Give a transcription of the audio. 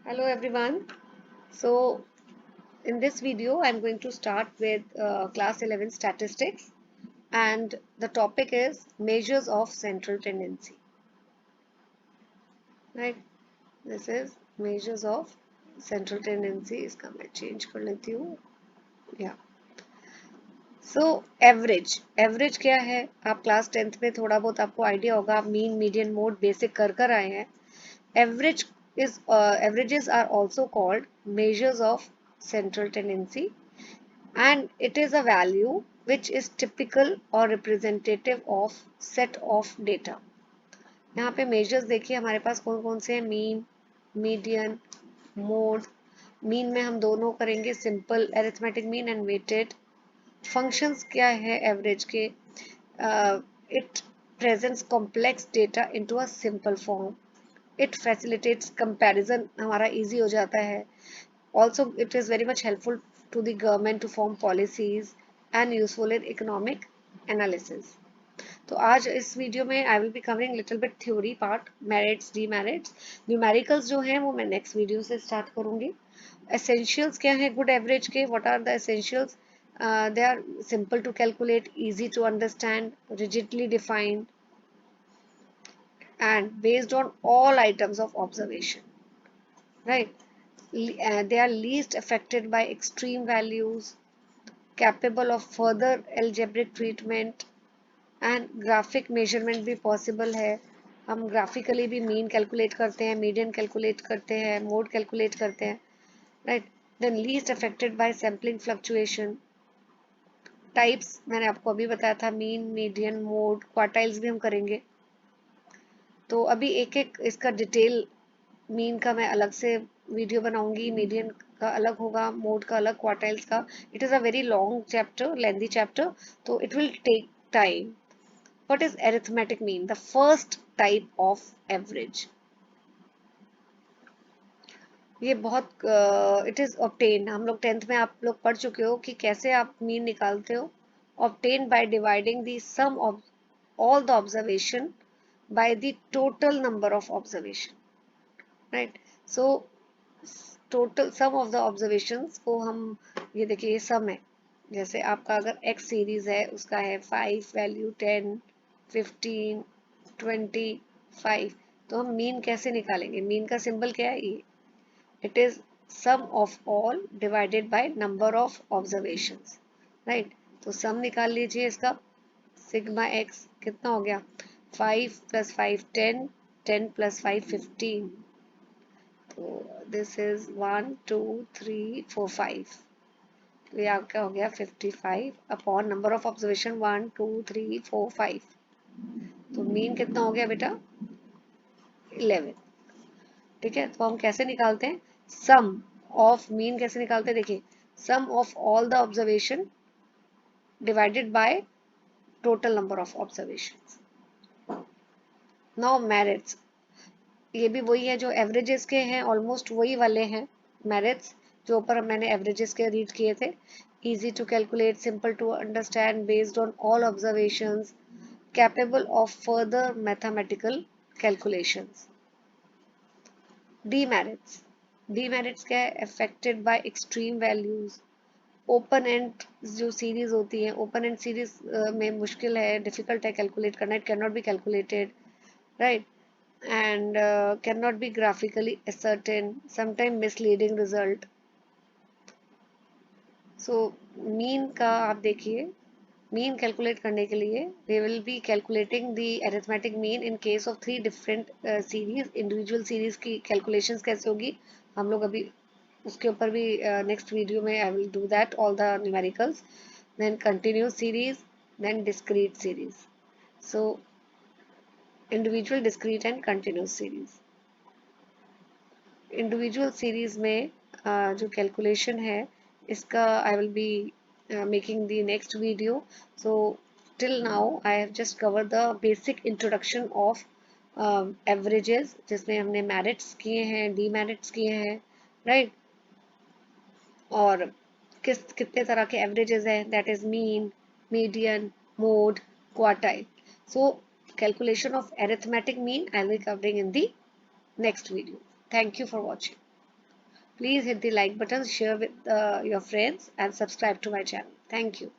Hello everyone. So in this video I'm going to start with class 11 statistics, and the topic is measures of central tendency. Right, this is measures of central tendency. इसका मैं change कर लेती हूँ. Yeah. So average क्या है? आप class 10th में थोड़ा बहुत आपको आइडिया होगा, आप मीन मीडियन मोड बेसिक कर आए हैं. Average averages are also called measures of central tendency, and it is a value which is typical or representative of set of data. यहाँ पे measures देखिए हमारे पास कौन कौन से हैं. Mean, median, mode. मीन में हम दोनों करेंगे, simple arithmetic mean and weighted. Functions क्या है एवरेज के? It presents complex data into a simple form. It facilitates comparison, हमारा इजी हो जाता है. Also, it is very much helpful to the government to form policies and useful in economic analysis. तो आज इस वीडियो में I will be covering little bit theory part, merits, demerits. Numericals जो हैं वो मैं नेक्स्ट वीडियो से start करूंगी. एसेंशियल्स क्या है गुड एवरेज के? What are the essentials? They are simple to calculate, easy to understand, rigidly defined, and based on all items of observation. Right? They are least affected by extreme values, capable of further algebraic treatment, and graphic measurement भी possible है. हम graphically भी mean calculate करते हैं, median calculate करते हैं, mode calculate करते हैं. Right? Then least affected by sampling fluctuation. Types मैंने आपको अभी बताया था, mean, median, mode, quartiles भी हम करेंगे. तो अभी एक एक इसका डिटेल, मीन का मैं अलग से वीडियो बनाऊंगी, मीडियन का अलग होगा, मोड का अलग, क्वार्टाइल्स का. It is a very long chapter, lengthy chapter, तो it will take time. What is arithmetic mean? The first type of average. ये बहुत इट इज ऑब्टेन, हम लोग 10th में आप लोग पढ़ चुके हो कि कैसे आप मीन निकालते हो. Obtain by dividing the sum of all the observation by the total number of observation. Right? So total sum of the observations को हम, ये देखिए ये सम है. जैसे आपका अगर एक्स सीरीज है, उसका है 5 वैल्यू, 10, 15, 25, तो हम मीन कैसे निकालेंगे? मीन का सिंबल क्या है? ये it is sum of all divided by number of observations. Right? तो सम निकाल लीजिए इसका. सिग्मा एक्स कितना हो गया? 5 + 5 10, 10 + 5 15. तो दिस इज 1 2 3 4 5. तो ये आपका हो गया 55 अपॉन नंबर ऑफ ऑब्जर्वेशन 1 2 3 4 5. तो मीन कितना हो गया बेटा? 11. ठीक है, तो हम कैसे निकालते हैं सम ऑफ मीन? कैसे निकालते हैं देखिए, sum of all the observation divided by total number of observations. Now merits, ये भी वही है जो एवरेजेस के हैं, ऑलमोस्ट वही वाले हैं मेरिट्स जो ऊपर मैंने एवरेजेस के रीड किए थे. Easy to calculate, simple to understand, based on all observations, capable of further mathematical calculations. Demerits, demerits क्या है? Affected by extreme values. Open end जो सीरीज होती है, ओपन एंड सीरीज में मुश्किल है, डिफिकल्ट है कैलकुलेट करना. It can not be calculated. Right? and cannot be graphically ascertained, sometimes misleading result. So mean का आप देखिए, mean calculate करने के लिए we will be calculating the arithmetic mean in case of 3 different series. individual series की calculations कैसे होगी हम लोग अभी उसके ऊपर भी next video में I will do that, all the numericals. Then continuous series, then discrete series. So individual, discrete and continuous series. Individual series में जो कैलकुलेशन है इसका आई will be making the next video. So till now I have just cover the basic introduction of averages, जिसमें हमने merits किए हैं, demerits किए हैं. राइट? और कितने तरह के एवरेजेस हैं, that is mean, median, mode, quartile. So calculation of arithmetic mean I will be covering in the next video. Thank you for watching. Please hit the like button, share with your friends, and subscribe to my channel. Thank you.